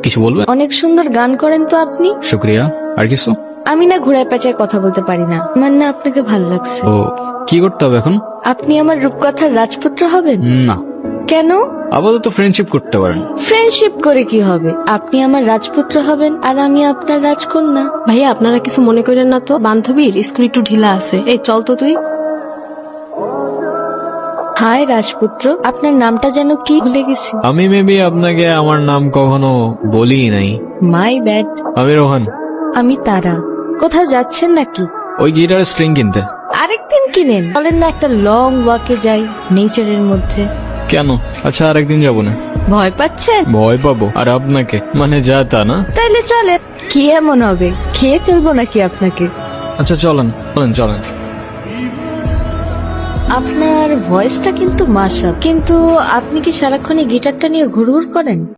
কিছু বলবেন? অনেক সুন্দর গান করেন তো আপনি। শুক্রিয়া। আর কিছু? আমি না ঘুরায় পেঁচায় কথা বলতে পারি না, আমার না আপনাকে ভালো লাগছে। ও, কি করতে হবে এখন? আপনি আমার রূপকথার রাজপুত্র হবেন। না, কেন? আপাতত ফ্রেন্ডশিপ করতে পারেন। ফ্রেন্ডশিপ করে কি হবে? আপনি আমার রাজপুত্র হবেন আর আমি আপনার রাজকন্যা। ভাইয়া আপনারা কিছু মনে করেন না তো, বান্ধবীর স্কুল একটু ঢিলা আছে। এই চল তো তুই। হাই রাজপুত্র, আপনার নামটা যেন কি ভুলে গেছি। আমি মেবি আপনাকে আমার নাম কখনো বলি নাই। My bad. আমি রোহান। আমি তারা। কোথাও যাচ্ছেন নাকি? ওই গিটারের স্ট্রিং কিনতে। আরেকদিন কিনেন, বলেন না একটা লং ওয়াকে যাই নেচারের মধ্যে। কেন? আচ্ছা, আরেকদিন যাবো না। ভয় পাচ্ছেন? ভয় পাবো আর আপনাকে? মানে যা তা না। তাইলে চলেন। কি এমন হবে, খেয়ে ফেলবো নাকি আপনাকে? আচ্ছা চলেন চলেন চলেন। আপনার ভয়েসটা কিন্তু মাশা, কিন্তু আপনি কি সারাক্ষণ এই গিটারটা নিয়ে ঘুরঘুর করেন?